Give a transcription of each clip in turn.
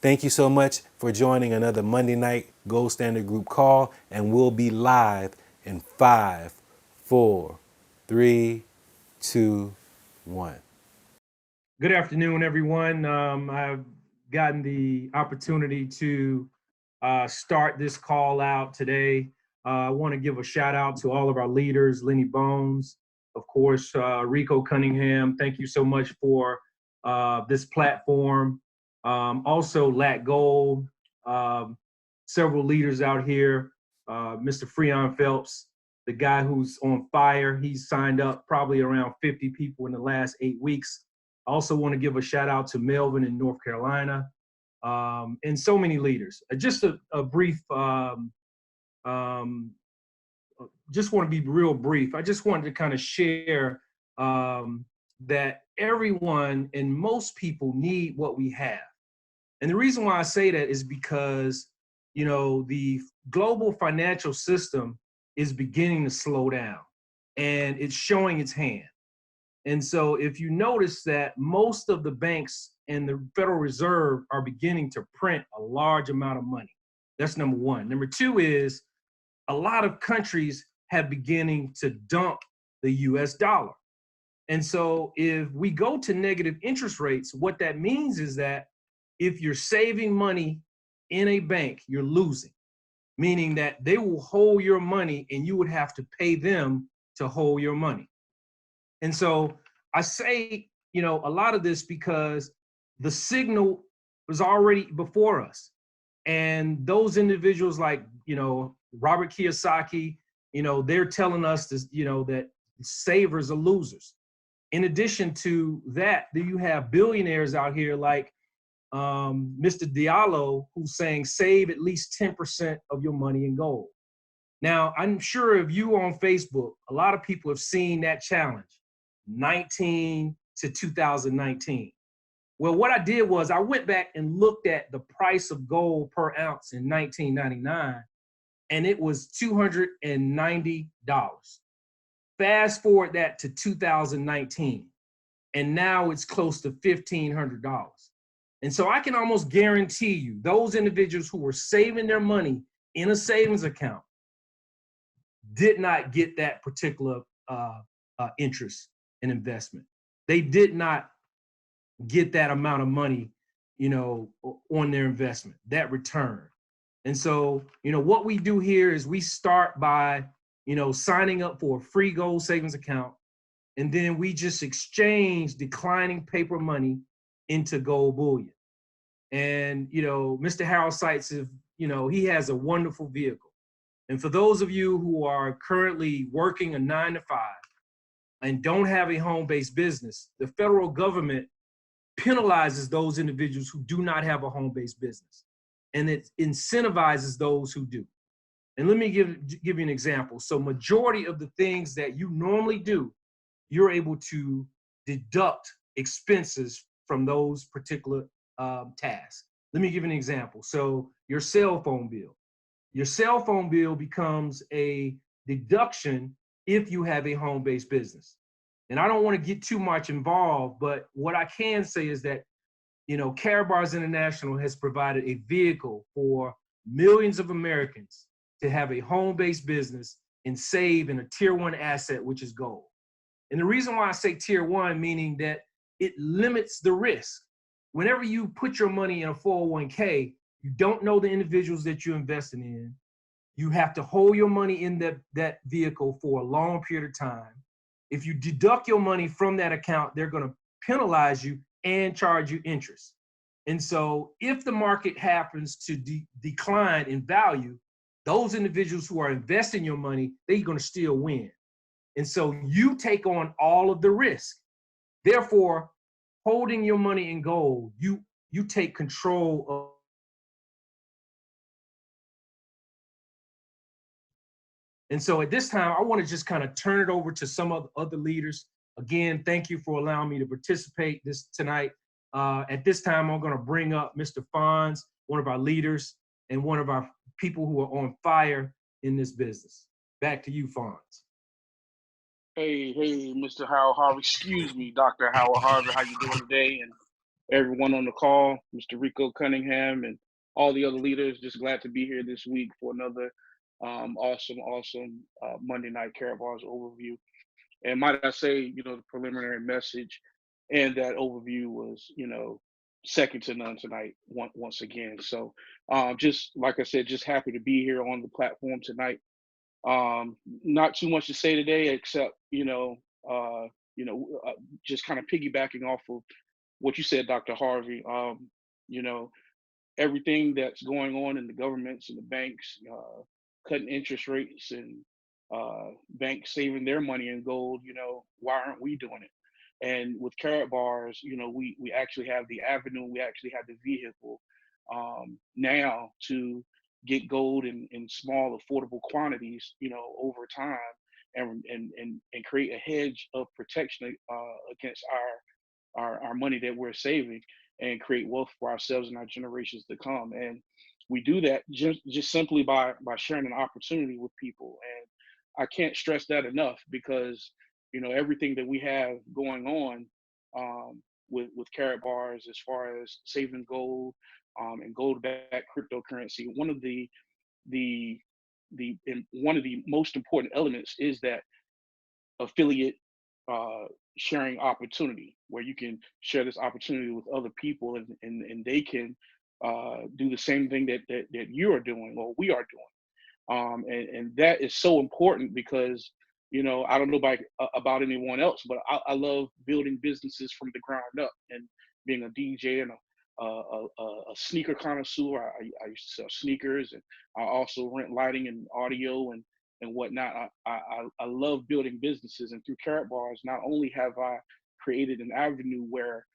Thank you so much for joining another Monday night Gold Standard Group call, and we'll be live in 5, 4, 3, 2, 1. Good afternoon, everyone. I've gotten the opportunity to start this call out today. I want to give a shout out to all of our leaders, Lenny Bones, of course, Rico Cunningham. Thank you so much for this platform. Also, Lat Gold, several leaders out here, Mr. Freon Phelps, the guy who's on fire. He's signed up probably around 50 people in the last 8 weeks. I also want to give a shout out to Melvin in North Carolina, and so many leaders. Just a brief, just want to be real brief. I just wanted to kind of share that everyone and most people need what we have. And the reason why I say that is because, you know, the global financial system is beginning to slow down and it's showing its hand. And so if you notice that most of the banks and the Federal Reserve are beginning to print a large amount of money. That's number one. Number two is a lot of countries have beginning to dump the US dollar. And so if we go to negative interest rates, what that means is that if you're saving money in a bank, you're losing, meaning that they will hold your money and you would have to pay them to hold your money. And so I say, you know, a lot of this because the signal was already before us. And those individuals like, you know, Robert Kiyosaki, you know, they're telling us this, you know, that savers are losers. In addition to that, do you have billionaires out here like Mr. Diallo, who's saying save at least 10% of your money in gold. Now, I'm sure if you on Facebook, a lot of people have seen that challenge, 19 to 2019. Well, what I did was I went back and looked at the price of gold per ounce in 1999, and it was $290. Fast forward that to 2019, and now it's close to $1,500. And so I can almost guarantee you those individuals who were saving their money in a savings account did not get that particular interest and investment. They did not get that amount of money, you know, on their investment, that return. And so, you know, what we do here is we start by, you know, signing up for a free gold savings account, and then we just exchange declining paper money into gold bullion. And, you know, Mr. Harold Seitz, you know, he has a wonderful vehicle. And for those of you who are currently working a 9-to-5 and don't have a home-based business, the federal government penalizes those individuals who do not have a home-based business. And it incentivizes those who do. And let me give you an example. So majority of the things that you normally do, you're able to deduct expenses from those particular tasks. Let me give you an example. So your cell phone bill. Your cell phone bill becomes a deduction if you have a home-based business. And I don't want to get too much involved, but what I can say is that, you know, KaratBars International has provided a vehicle for millions of Americans to have a home-based business and save in a tier 1 asset, which is gold. And the reason why I say tier 1, meaning that it limits the risk. Whenever you put your money in a 401k, you don't know the individuals that you're investing in. You have to hold your money in that vehicle for a long period of time. If you deduct your money from that account, they're going to penalize you and charge you interest. And so if the market happens to decline in value, those individuals who are investing your money, they're going to still win. And so you take on all of the risk. Therefore, holding your money in gold, you take control of. And so at this time, I want to just kind of turn it over to some of the other leaders. Again, thank you for allowing me to participate tonight. At this time, I'm going to bring up Mr. Fonz, one of our leaders and one of our people who are on fire in this business. Back to you, Fonz. Hey, Mr. Howard Harvey. Excuse me, Dr. Howard Harvey. How you doing today? And everyone on the call, Mr. Rico Cunningham, and all the other leaders. Just glad to be here this week for another awesome Monday night KaratBars overview. And might I say, the preliminary message and that overview was, second to none tonight once again. So just like I said, just happy to be here on the platform tonight. Not too much to say today, except just kind of piggybacking off of what you said, Dr. Harvey. Everything that's going on in the governments and the banks, cutting interest rates and banks saving their money in gold. Why aren't we doing it? And with KaratBars, we actually have the avenue, we actually have the vehicle now to get gold in small, affordable quantities, over time, and create a hedge of protection against our money that we're saving, and create wealth for ourselves and our generations to come. And we do that just simply by sharing an opportunity with people. And I can't stress that enough, because everything that we have going on with KaratBars as far as saving gold and gold-backed cryptocurrency, one of the most important elements is that affiliate sharing opportunity, where you can share this opportunity with other people, and they can do the same thing that you are doing or we are doing. And that is so important, because I don't know about anyone else, but I love building businesses from the ground up, and being a DJ and a sneaker connoisseur. I used to sell sneakers, and I also rent lighting and audio and whatnot. I love building businesses, and through KaratBars, not only have I created an avenue where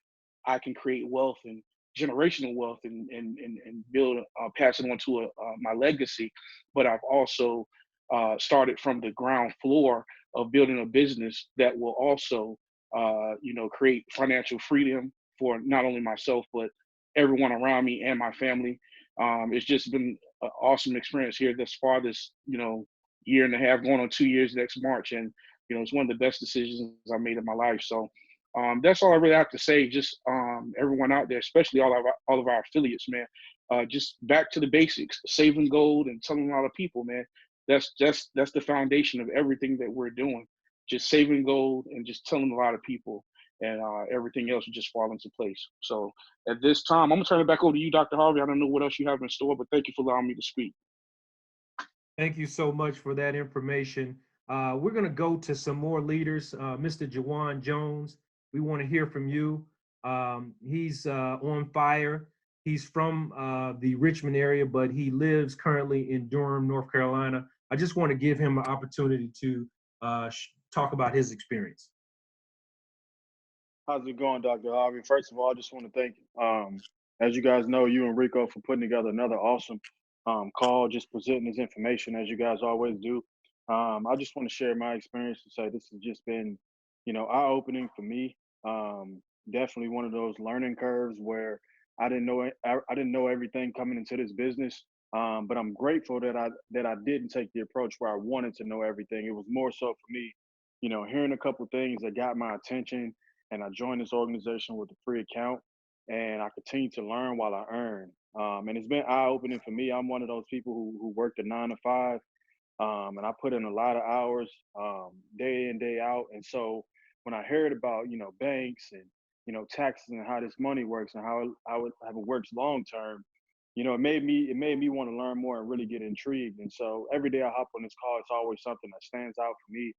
I can create wealth and generational wealth and build, pass it on to my legacy, but I've also started from the ground floor of building a business that will also, create financial freedom for not only myself, but everyone around me and my family. It's just been an awesome experience here thus far, this, year and a half, going on 2 years next March. And, it's one of the best decisions I made in my life. So that's all I really have to say. Just everyone out there, especially all of our affiliates, man, just back to the basics, saving gold and telling a lot of people, man, that's the foundation of everything that we're doing. Just saving gold and just telling a lot of people, and everything else will just fall into place. So at this time, I'm gonna turn it back over to you, Dr. Harvey. I don't know what else you have in store, but thank you for allowing me to speak. Thank you so much for that information. We're going to go to some more leaders. Mr. Jawan Jones, we want to hear from you. He's on fire. He's from the Richmond area, but he lives currently in Durham, North Carolina. I just want to give him an opportunity to talk about his experience. How's it going, Dr. Harvey? First of all, I just want to thank, as you guys know, you and Rico for putting together another awesome call, just presenting this information as you guys always do. I just want to share my experience to say this has just been, eye-opening for me. Definitely one of those learning curves where I didn't know everything coming into this business. But I'm grateful that I didn't take the approach where I wanted to know everything. It was more so for me, hearing a couple things that got my attention, and I joined this organization with a free account, and I continue to learn while I earn. And it's been eye-opening for me. I'm one of those people who worked a 9 to 5, and I put in a lot of hours, day in, day out. And so when I heard about, banks and, taxes and how this money works and how it works long term, it made me want to learn more and really get intrigued. And so every day I hop on this call, it's always something that stands out for me,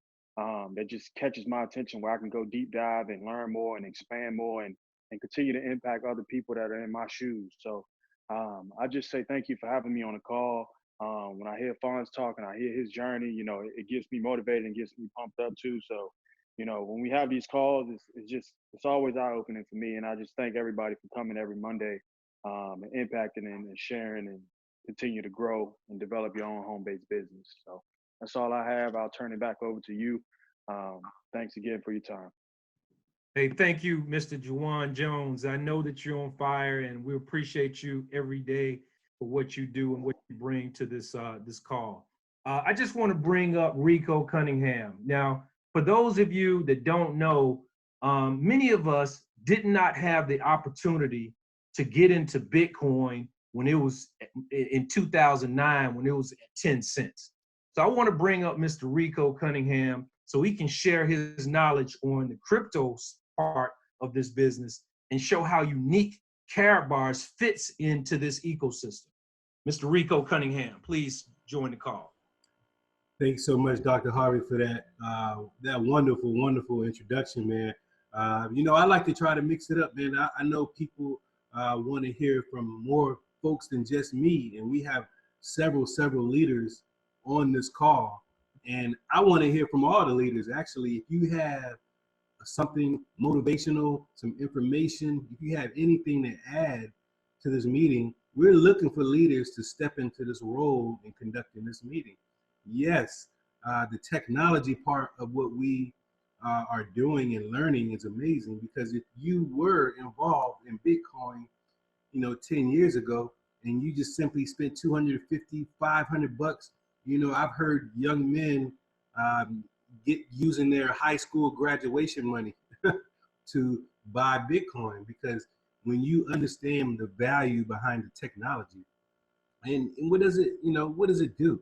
that just catches my attention, where I can go deep dive and learn more and expand more and continue to impact other people that are in my shoes. So I just say thank you for having me on the call. When I hear Fonz talking, I hear his journey, it gets me motivated and gets me pumped up too. So, when we have these calls, it's always eye-opening for me. And I just thank everybody for coming every Monday, and impacting and sharing, and continue to grow and develop your own home-based business. So that's all I have. I'll turn it back over to you. Thanks again for your time. Hey, thank you, Mr. Jawan Jones. I know that you're on fire, and we appreciate you every day for what you do and what you bring to this call. I just want to bring up Rico Cunningham. Now, for those of you that don't know, many of us did not have the opportunity to get into Bitcoin when it was in 2009, when it was at 10 cents. So I want to bring up Mr. Rico Cunningham so he can share his knowledge on the crypto part of this business and show how unique KaratBars fits into this ecosystem. Mr. Rico Cunningham, please join the call. Thanks so much, Dr. Harvey, for that wonderful, wonderful introduction, man. You know, I like to try to mix it up, man. I know people want to hear from more folks than just me, and we have several leaders on this call, and I want to hear from all the leaders. Actually, if you have something motivational, some information, if you have anything to add to this meeting, we're looking for leaders to step into this role in conducting this meeting. Yes, the technology part of what we are doing and learning is amazing, because if you were involved in Bitcoin, you know, 10 years ago, and you just simply spent 250, 500 bucks, you know, I've heard young men using their high school graduation money to buy Bitcoin, because when you understand the value behind the technology, and what does it, you know, what does it do?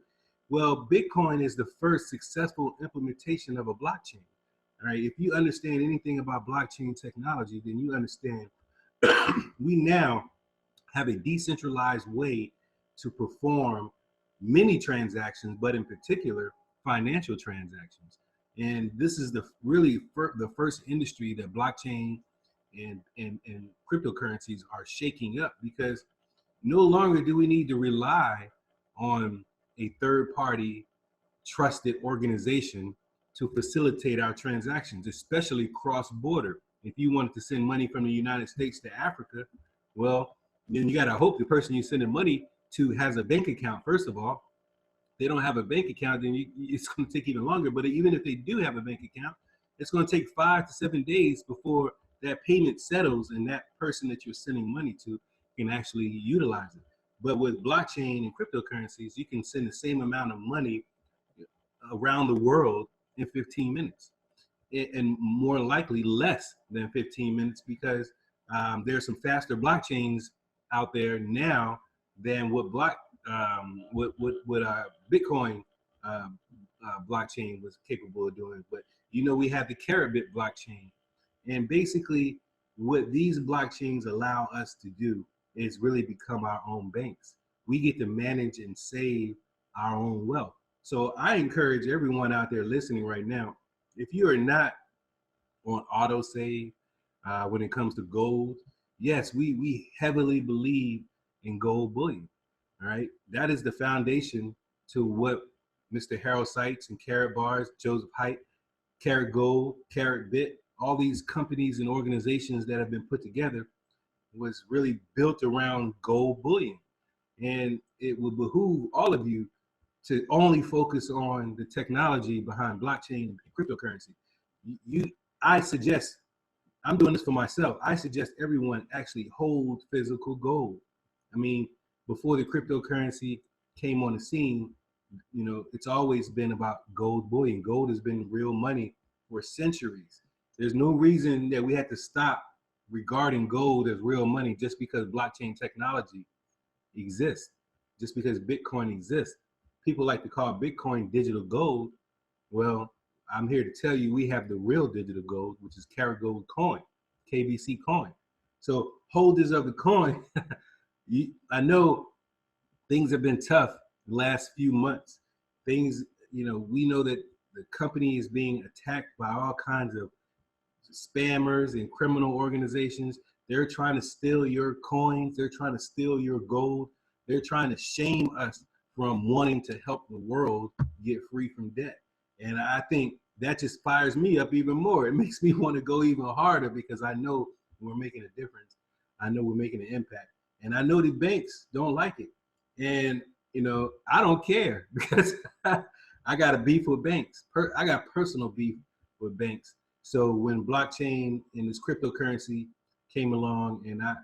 Well, Bitcoin is the first successful implementation of a blockchain. All right, if you understand anything about blockchain technology, then you understand we now have a decentralized way to perform many transactions, but in particular, financial transactions. And this is the first industry that blockchain and cryptocurrencies are shaking up, because no longer do we need to rely on a third-party trusted organization to facilitate our transactions, especially cross-border. If you wanted to send money from the United States to Africa, well, then you got to hope the person you're sending money to has a bank account, first of all. If they don't have a bank account, then it's going to take even longer. But even if they do have a bank account, it's going to take 5 to 7 days before that payment settles and that person that you're sending money to can actually utilize it. But with blockchain and cryptocurrencies, you can send the same amount of money around the world in 15 minutes, and more likely less than 15 minutes, because there are some faster blockchains out there now than what Bitcoin blockchain was capable of doing. But you know, we have the KaratBit blockchain, and basically what these blockchains allow us to do is really become our own banks. We get to manage and save our own wealth. So I encourage everyone out there listening right now, if you are not on autosave when it comes to gold, yes, we heavily believe in gold bullion. All right, that is the foundation to what Mr. Harold Seitz and KaratBars, Joseph Height, KaratGold, KaratBit, all these companies and organizations that have been put together was really built around gold bullion. And it will behoove all of you to only focus on the technology behind blockchain and cryptocurrency. I suggest, I'm doing this for myself, I suggest everyone actually hold physical gold. I mean, before the cryptocurrency came on the scene, you know, it's always been about gold bullion. Gold has been real money for centuries. There's no reason that we had to stop regarding gold as real money just because blockchain technology exists, just because Bitcoin exists. People like to call Bitcoin digital gold. Well, I'm here to tell you we have the real digital gold, which is KaratGold coin, KBC coin. So holders of the coin, I know things have been tough the last few months. Things, you know, we know that the company is being attacked by all kinds of spammers and criminal organizations. They're trying to steal your coins. They're trying to steal your gold. They're trying to shame us from wanting to help the world get free from debt. And I think that just fires me up even more. It makes me want to go even harder, because I know we're making a difference. I know we're making an impact. And I know the banks don't like it. And, you know, I don't care, because I got a beef with banks. I got personal beef with banks. So when blockchain and this cryptocurrency came along, and I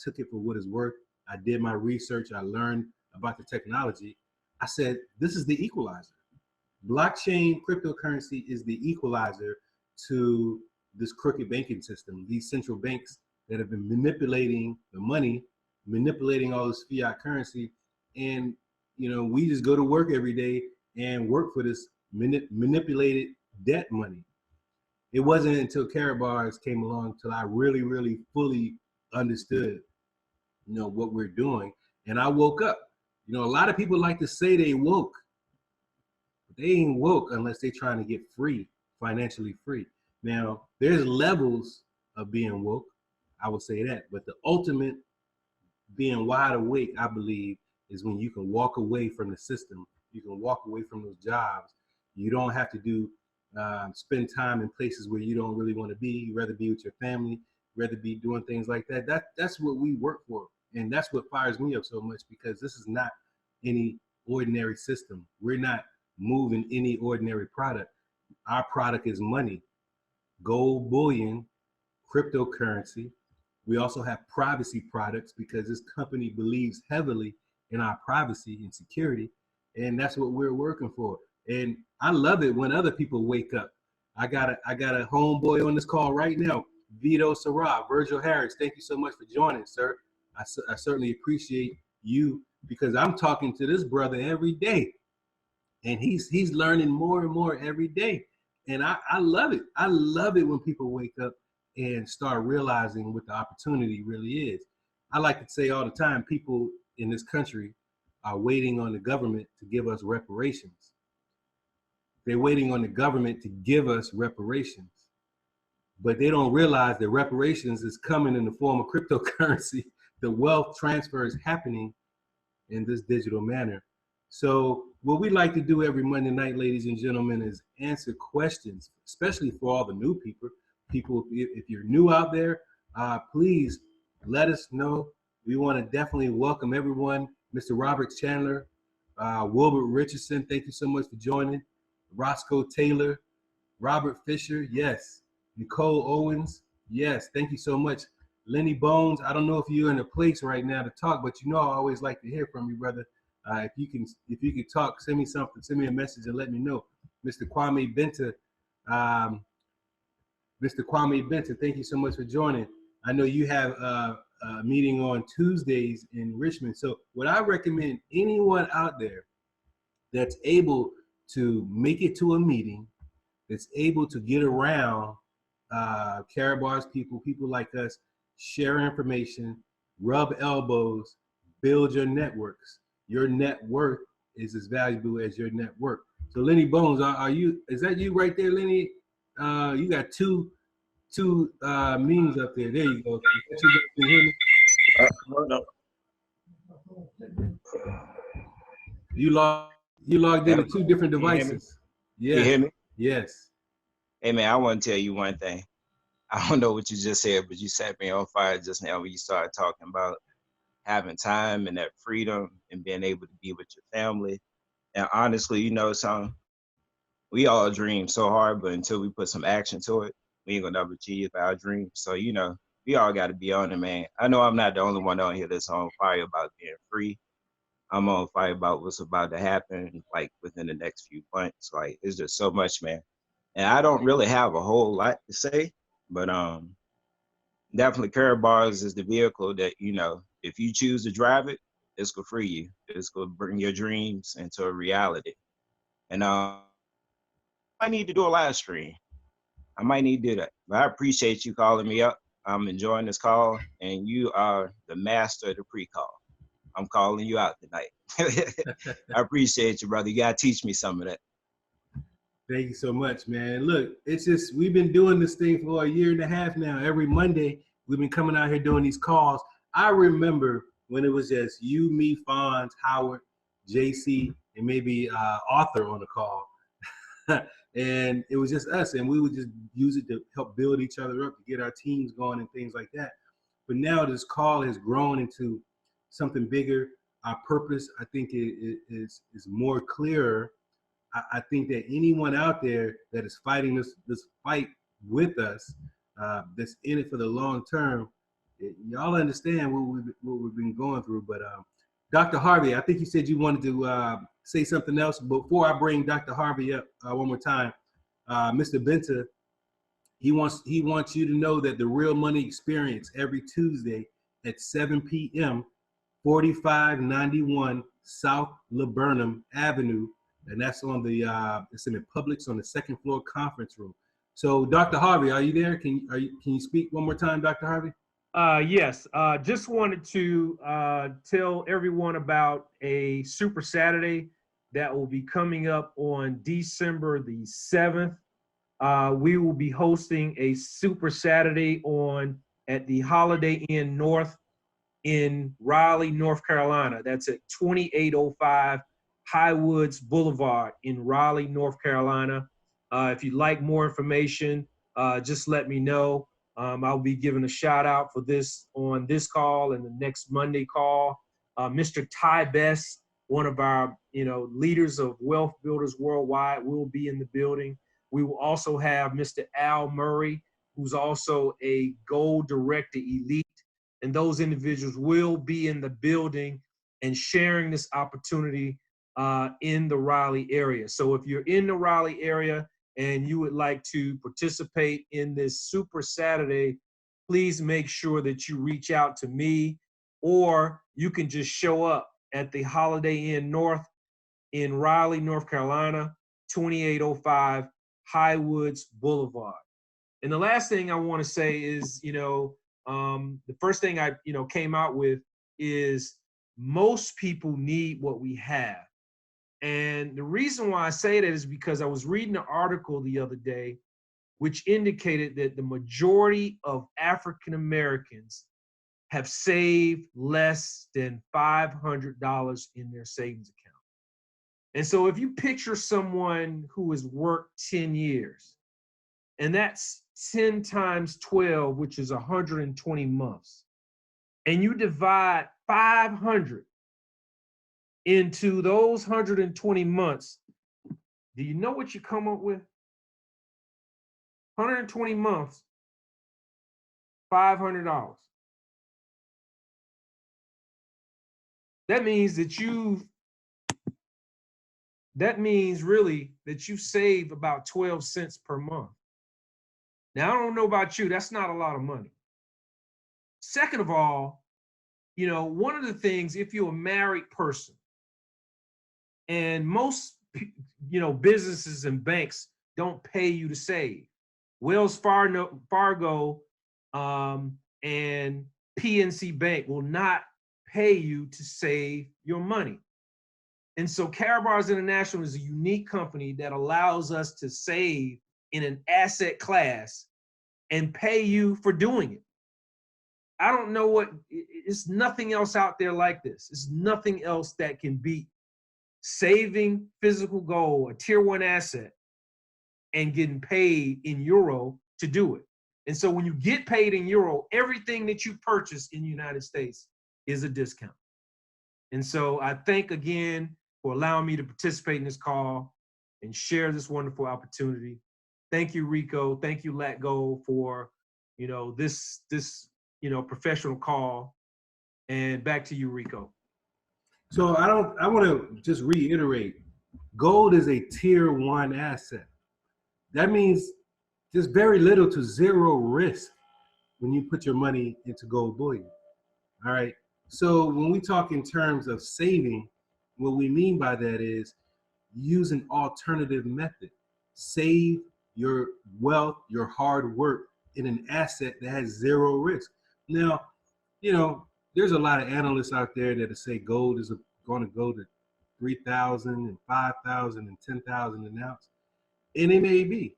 took it for what it's worth, I did my research, I learned about the technology. I said, this is the equalizer. Blockchain cryptocurrency is the equalizer to this crooked banking system, these central banks that have been manipulating the money, manipulating all this fiat currency. And, you know, we just go to work every day and work for this manipulated debt money. It wasn't until KaratBars came along till I really, really fully understood, you know, what we're doing. And I woke up. You know, a lot of people like to say they woke, but they ain't woke unless they're trying to get free, financially free. Now, there's levels of being woke, I would say that, but the ultimate being wide awake, I believe, is when you can walk away from the system. You can walk away from those jobs. You don't have to do spend time in places where you don't really want to be. You'd rather be with your family, rather be doing things like that. That's what we work for. And that's what fires me up so much, because this is not any ordinary system. We're not moving any ordinary product. Our product is money, gold bullion, cryptocurrency. We also have privacy products because this company believes heavily in our privacy and security. And that's what we're working for. And I love it when other people wake up. I got a homeboy on this call right now, Vito Sarah, Virgil Harris. Thank you so much for joining, sir. I certainly appreciate you, because I'm talking to this brother every day, and he's learning more and more every day. And I love it. I love it when people wake up and start realizing what the opportunity really is. I like to say all the time, people in this country are waiting on the government to give us reparations. They're waiting on the government to give us reparations, but they don't realize that reparations is coming in the form of cryptocurrency. The wealth transfer is happening in this digital manner. So what we like to do every Monday night, ladies and gentlemen, is answer questions, especially for all the new people. If you're new out there, please let us know. We want to definitely welcome everyone. Mr. Robert Chandler, Wilbert Richardson, thank you so much for joining. Roscoe Taylor, Robert Fisher, yes. Nicole Owens, yes, thank you so much. Lenny Bones, I don't know if you're in a place right now to talk, but you know I always like to hear from you, brother. If you can talk, send me something, send me a message and let me know. Mr. Kwame Benta, thank you so much for joining. I know you have a meeting on Tuesdays in Richmond. So what I recommend anyone out there that's able to make it to a meeting, that's able to get around KaratBars people like us, share information, rub elbows, build your networks. Your net worth is as valuable as your network. So Lenny Bones, is that you right there, Lenny? You got two memes up there. There you go. Can you hear me? No. You logged into two different devices. Yeah. You hear me? Yes. Hey man, I want to tell you one thing. I don't know what you just said, but you set me on fire just now when you started talking about having time and that freedom and being able to be with your family. And honestly, you know something, we all dream so hard, but until we put some action to it, we ain't gonna never achieve our dreams. So, you know, we all gotta be on it, man. I know I'm not the only one on here that's on fire about being free. I'm on fire about what's about to happen, like within the next few months. Like, it's just so much, man. And I don't really have a whole lot to say, but definitely KaratBars is the vehicle that, you know, if you choose to drive it, it's gonna free you. It's gonna bring your dreams into a reality. And I need to do a live stream. I might need to do that. But I appreciate you calling me up. I'm enjoying this call, and you are the master of the pre-call. I'm calling you out tonight. I appreciate you, brother. You gotta teach me some of that. Thank you so much, man. Look, it's just, we've been doing this thing for a year and a half now. Every Monday, we've been coming out here doing these calls. I remember when it was just you, me, Fonz, Howard, JC, and maybe Arthur on the call. And it was just us, and we would just use it to help build each other up, to get our teams going and things like that. But now this call has grown into something bigger. Our purpose, I think, is more clearer. I think that anyone out there that is fighting this fight with us, that's in it for the long term, y'all understand what we've been going through. But Dr. Harvey, I think you said you wanted to say something else. Before I bring Dr. Harvey up one more time, Mr. Benta, He wants you to know that the Real Money Experience every Tuesday at 7 p.m. 4591 South Laburnum Avenue, and that's on the it's in the Publix on the second floor conference room. So, Dr. Harvey, are you there? Can you speak one more time, Dr. Harvey? Yes, just wanted to tell everyone about a Super Saturday that will be coming up on December the 7th. We will be hosting a Super Saturday at the Holiday Inn North in Raleigh, North Carolina. That's at 2805 Highwoods Boulevard in Raleigh, North Carolina. If you'd like more information, just let me know. I'll be giving a shout out for this on this call and the next Monday call. Mr. Ty Best, one of our leaders of Wealth Builders Worldwide, will be in the building. We will also have Mr. Al Murray, who's also a Gold Director Elite, and those individuals will be in the building and sharing this opportunity in the Raleigh area. So if you're in the Raleigh area and you would like to participate in this Super Saturday, please make sure that you reach out to me, or you can just show up at the Holiday Inn North in Raleigh, North Carolina, 2805 Highwoods Boulevard. And the last thing I want to say is, the first thing I, came out with is most people need what we have. And the reason why I say that is because I was reading an article the other day, which indicated that the majority of African Americans have saved less than $500 in their savings account. And so if you picture someone who has worked 10 years, and that's 10 times 12, which is 120 months, and you divide 500 into those 120 months, do you know what you come up with? 120 months, $500. That means really that you save about 12 cents per month. Now, I don't know about you, that's not a lot of money. Second of all, one of the things, if you're a married person, and most, businesses and banks don't pay you to save. Wells Fargo and PNC Bank will not pay you to save your money. And so KaratBars International is a unique company that allows us to save in an asset class and pay you for doing it. I don't know it's nothing else out there like this. It's nothing else that can beat saving physical gold, a tier 1 asset, and getting paid in euro to do it. And so when you get paid in euro, everything that you purchase in the United States is a discount. And so I thank again for allowing me to participate in this call and share this wonderful opportunity. Thank you, Rico. Thank you, Let Go, for this professional call. And back to you, Rico. So I want to just reiterate, gold is a tier 1 asset. That means there's very little to zero risk when you put your money into gold bullion. All right. So when we talk in terms of saving, what we mean by that is use an alternative method. Save your wealth, your hard work in an asset that has zero risk. Now, there's a lot of analysts out there that say gold is going to go to 3,000 and 5,000 and 10,000 an ounce. And it may be.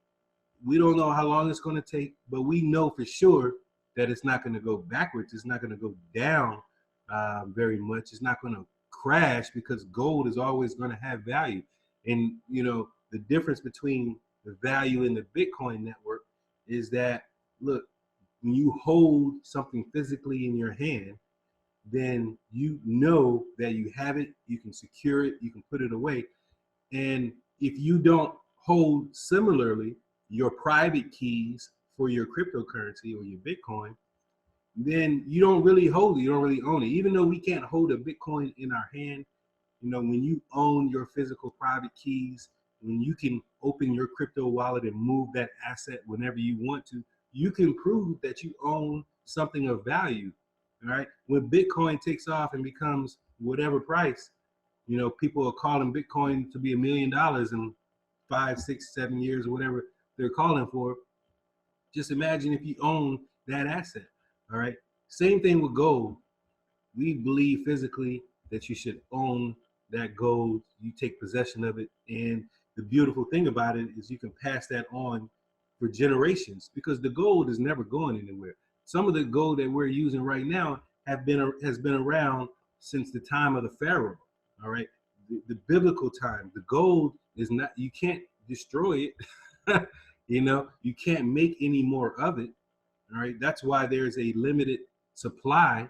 We don't know how long it's going to take, but we know for sure that it's not going to go backwards. It's not going to go down very much. It's not going to crash because gold is always going to have value. And, the difference between the value in the Bitcoin network is that, look, when you hold something physically in your hand, then you know that you have it, you can secure it, you can put it away. And if you don't hold similarly your private keys for your cryptocurrency or your Bitcoin, then you don't really hold it, you don't really own it. Even though we can't hold a Bitcoin in our hand, when you own your physical private keys, when you can open your crypto wallet and move that asset whenever you want to, you can prove that you own something of value. All right. When Bitcoin takes off and becomes whatever price, you know, people are calling Bitcoin to be $1 million in 5, 6, 7 years or whatever they're calling for. Just imagine if you own that asset. All right. Same thing with gold. We believe physically that you should own that gold. You take possession of it. And the beautiful thing about it is you can pass that on for generations, because the gold is never going anywhere. Some of the gold that we're using right now has been around since the time of the Pharaoh. All right. The biblical time. The gold is not, you can't destroy it. You know, you can't make any more of it. All right. That's why there's a limited supply,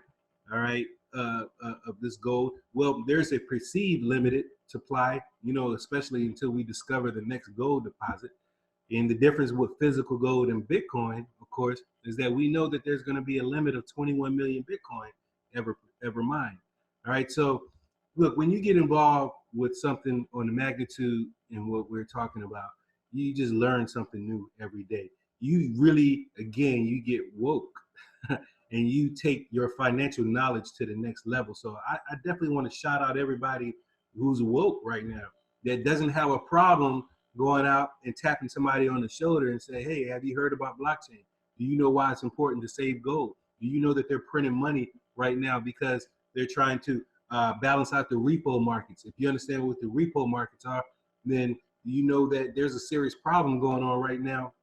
all right, of this gold. Well, there's a perceived limited supply, you know, especially until we discover the next gold deposit. And the difference with physical gold and Bitcoin, of course, is that we know that there's going to be a limit of 21 million Bitcoin ever mined. All right. So look, when you get involved with something on the magnitude and what we're talking about, you just learn something new every day. You really, again, you get woke and you take your financial knowledge to the next level. So I definitely want to shout out everybody who's woke right now that doesn't have a problem going out and tapping somebody on the shoulder and say, hey, have you heard about blockchain? Do you know why it's important to save gold? Do you know that they're printing money right now because they're trying to balance out the repo markets? If you understand what the repo markets are, then you know that there's a serious problem going on right now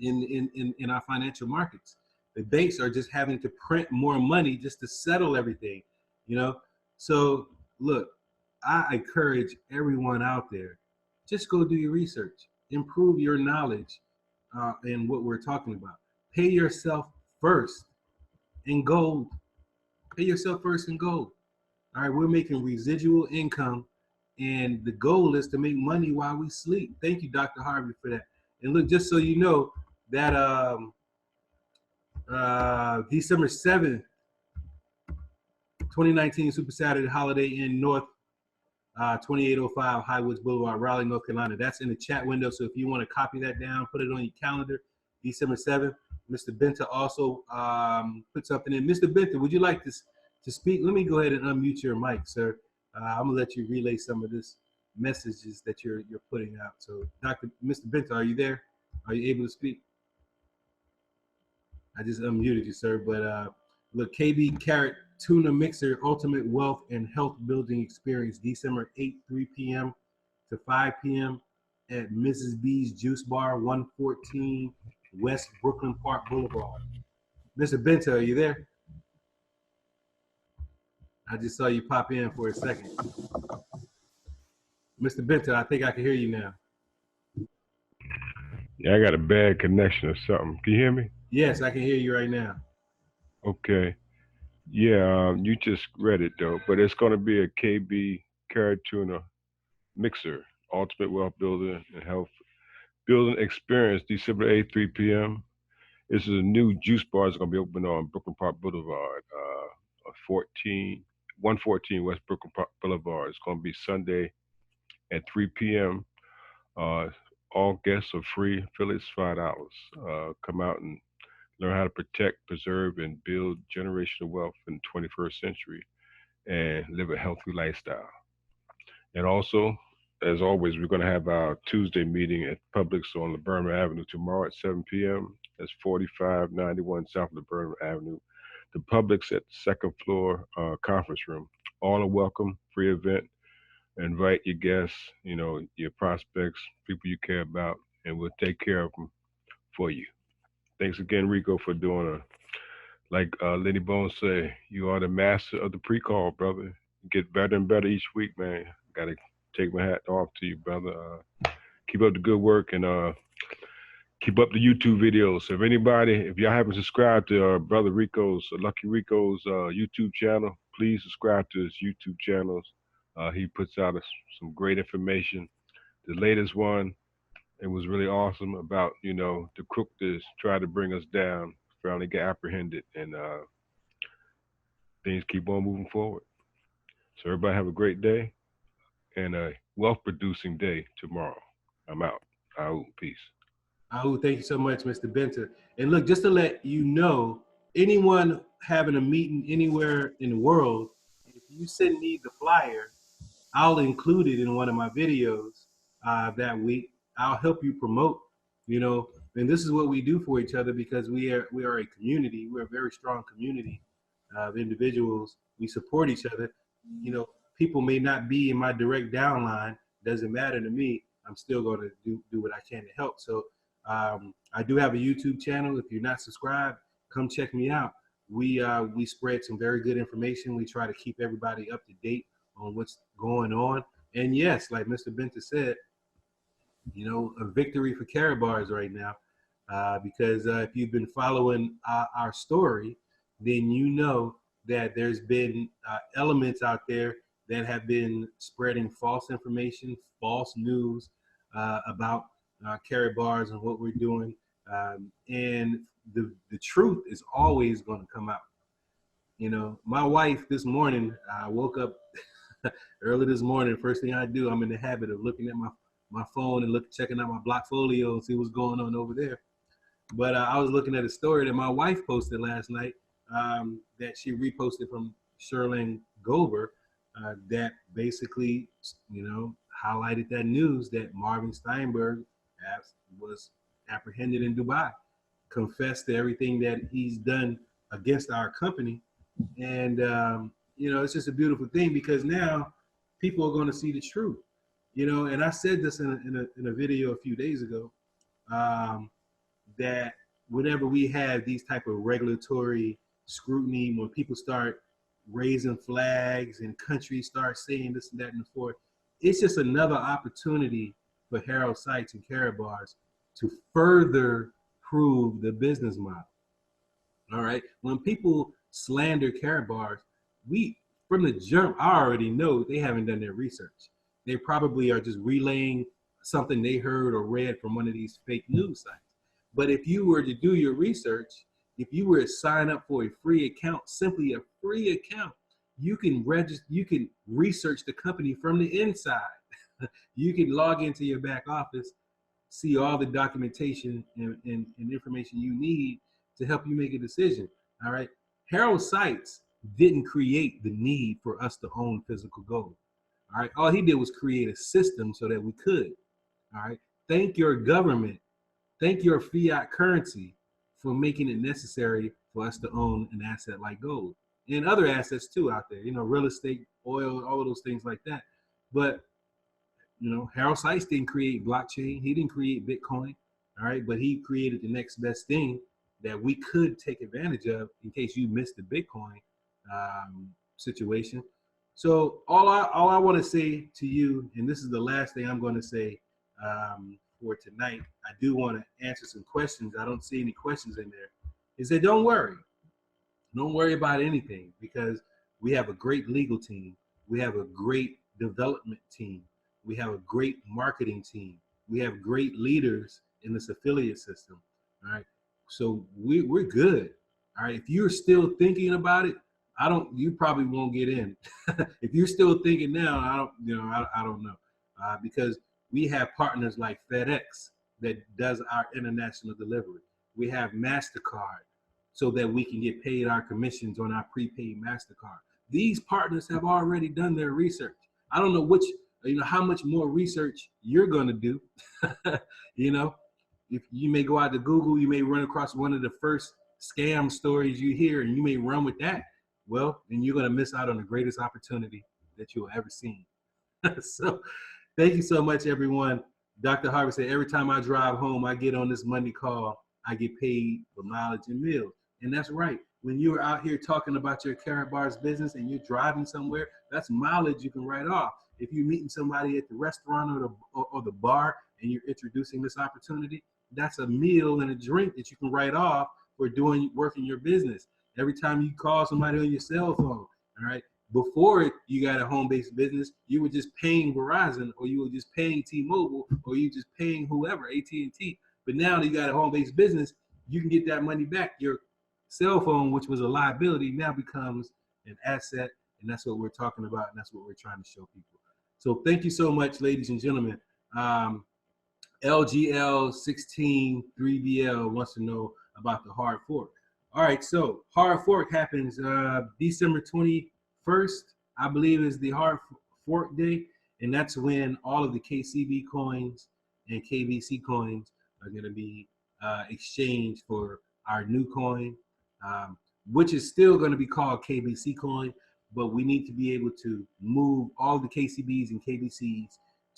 in our financial markets. The banks are just having to print more money just to settle everything, you know? So look, I encourage everyone out there, just go do your research, improve your knowledge in what we're talking about. Pay yourself first in gold. Pay yourself first in gold. All right, we're making residual income, and the goal is to make money while we sleep. Thank you, Dr. Harvey, for that. And look, just so you know, that December 7th, 2019 Super Saturday Holiday in North 2805 Highwoods Boulevard, Raleigh, North Carolina. That's in the chat window. So if you want to copy that down, put it on your calendar, December 7th. Mr. Benta also put something in. Mr. Benta, would you like to speak? Let me go ahead and unmute your mic, sir. I'm gonna let you relay some of this messages that you're putting out. So, Mr. Benta, are you there? Are you able to speak? I just unmuted you, sir. But look, KB Karat Tuna Mixer Ultimate Wealth and Health Building Experience, December 8th, 3 p.m. to 5 p.m. at Mrs. B's Juice Bar, 114 West Brooklyn Park Boulevard. Mr. Benta, are you there? I just saw you pop in for a second. Mr. Benta, I think I can hear you now. Yeah, I got a bad connection or something. Can you hear me? Yes, I can hear you right now. Okay. Yeah, you just read it though, but it's going to be a KB Karat Tuna Mixer, Ultimate Wealth Building and Health Building Experience, December 8th, 3 p.m. This is a new juice bar that's going to be open on Brooklyn Park Boulevard, 114 West Brooklyn Park Boulevard. It's going to be Sunday at 3 p.m. All guests are free. Affiliates $5. Come out and learn how to protect, preserve, and build generational wealth in the 21st century and live a healthy lifestyle. And also, as always, we're going to have our Tuesday meeting at Publix on LaBerman Avenue tomorrow at 7 p.m. That's 4591 South LaBerman Avenue. The Publix at the second floor conference room. All are welcome, free event. Invite your guests, you know, your prospects, people you care about, and we'll take care of them for you. Thanks again, Rico, for doing like Lenny Bones say, you are the master of the pre-call, brother. Get better and better each week, man. Gotta take my hat off to you, brother. Keep up the good work and keep up the YouTube videos. So if y'all haven't subscribed to brother Rico's, Lucky Rico's YouTube channel, please subscribe to his YouTube channels. He puts out some great information. The latest one, it was really awesome about, you know, the crook that tried to bring us down, finally get apprehended, and things keep on moving forward. So everybody have a great day and a wealth producing day tomorrow. I'm out. Peace. Oh, thank you so much, Mr. Benter. And look, just to let you know, anyone having a meeting anywhere in the world, if you send me the flyer, I'll include it in one of my videos that week. I'll help you promote, you know, and this is what we do for each other because we are a community. We're a very strong community of individuals. We support each other. You know, people may not be in my direct downline. Doesn't matter to me. I'm still going to do what I can to help. So I do have a YouTube channel. If you're not subscribed, come check me out. We spread some very good information. We try to keep everybody up to date on what's going on. And yes, like Mr. Benter said, you know, a victory for KaratBars right now, because if you've been following our story, then you know that there's been elements out there that have been spreading false information, false news about KaratBars and what we're doing. And the truth is always going to come out. You know, my wife this morning, I woke up early this morning. First thing I do, I'm in the habit of looking at my phone and checking out my Blockfolio and see what's going on over there. But I was looking at a story that my wife posted last night that she reposted from Sherlyn Gober that basically, you know, highlighted that news that Marvin Steinberg was apprehended in Dubai, confessed to everything that he's done against our company. And, you know, it's just a beautiful thing because now people are going to see the truth, you know, and I said this in a video a few days ago, that whenever we have these type of regulatory scrutiny, when people start raising flags and countries start saying this and that and the fourth, it's just another opportunity for Harold Sykes and KaratBars to further prove the business model. All right. When people slander KaratBars, from the jump, I already know they haven't done their research. They probably are just relaying something they heard or read from one of these fake news sites. But if you were to do your research, if you were to sign up for a free account, simply a free account, you can register, you can research the company from the inside. You can log into your back office, see all the documentation and information you need to help you make a decision. All right. Harold Sykes didn't create the need for us to own physical gold. All right. All he did was create a system so that we could. All right. Thank your government. Thank your fiat currency for making it necessary for us to own an asset like gold and other assets too out there, you know, real estate, oil, all of those things like that. But, you know, Harold Sykes didn't create blockchain. He didn't create Bitcoin. All right. But he created the next best thing that we could take advantage of in case you missed the Bitcoin situation. So all I want to say to you, and this is the last thing I'm going to say for tonight, I do want to answer some questions. I don't see any questions in there. Is that don't worry about anything, because we have a great legal team. We have a great development team. We have a great marketing team. We have great leaders in this affiliate system. All right. So we're good. All right. If you're still thinking about it, you probably won't get in. If you're still thinking now, I don't know, because we have partners like FedEx that does our international delivery. We have MasterCard so that we can get paid our commissions on our prepaid MasterCard. These partners have already done their research. I don't know how much more research you're going to do. You know, if you may go out to Google, you may run across one of the first scam stories you hear, and you may run with that. Well, then you're going to miss out on the greatest opportunity that you'll ever see. So thank you so much, everyone. Dr. Harvey said, every time I drive home, I get on this Monday call, I get paid for mileage and meals. And that's right. When you're out here talking about your KaratBars business and you're driving somewhere, that's mileage you can write off. If you're meeting somebody at the restaurant or the bar and you're introducing this opportunity, that's a meal and a drink that you can write off for working your business. Every time you call somebody on your cell phone, all right? Before you got a home-based business, you were just paying Verizon, or you were just paying T-Mobile, or you just paying whoever, AT&T. But now that you got a home-based business, you can get that money back. Your cell phone, which was a liability, now becomes an asset, and that's what we're talking about, and that's what we're trying to show people. So thank you so much, ladies and gentlemen. LGL163BL wants to know about the hard fork. All right, so hard fork happens December 21st, I believe, is the hard fork day, and that's when all of the KCB coins and KBC coins are going to be exchanged for our new coin, which is still going to be called KBC coin, but we need to be able to move all the KCBs and KBCs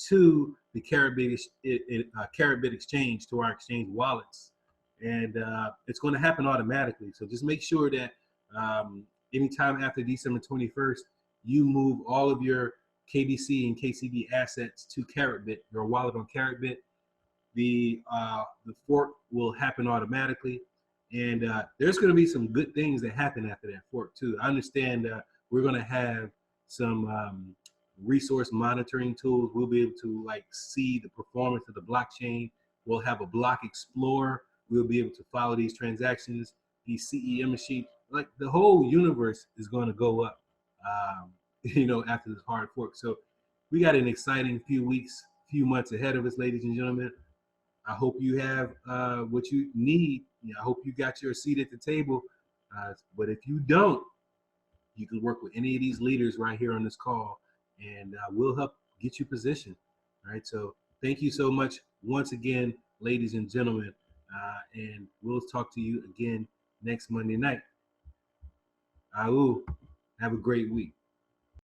to the KaratBit exchange, to our exchange wallets. And it's going to happen automatically. So just make sure that anytime after December 21st, you move all of your KBC and KCB assets to KaratBit, your wallet on KaratBit. The fork will happen automatically. And there's going to be some good things that happen after that fork too. I understand we're going to have some resource monitoring tools. We'll be able to like see the performance of the blockchain. We'll have a block explorer. We'll be able to follow these transactions, these CEM machines. Like the whole universe is going to go up, you know, after this hard fork. So we got an exciting few weeks, few months ahead of us, ladies and gentlemen. I hope you have what you need. You know, I hope you got your seat at the table. But if you don't, you can work with any of these leaders right here on this call, and we'll help get you positioned. All right. So thank you so much once again, ladies and gentlemen. And we'll talk to you again next Monday night. Have a great week.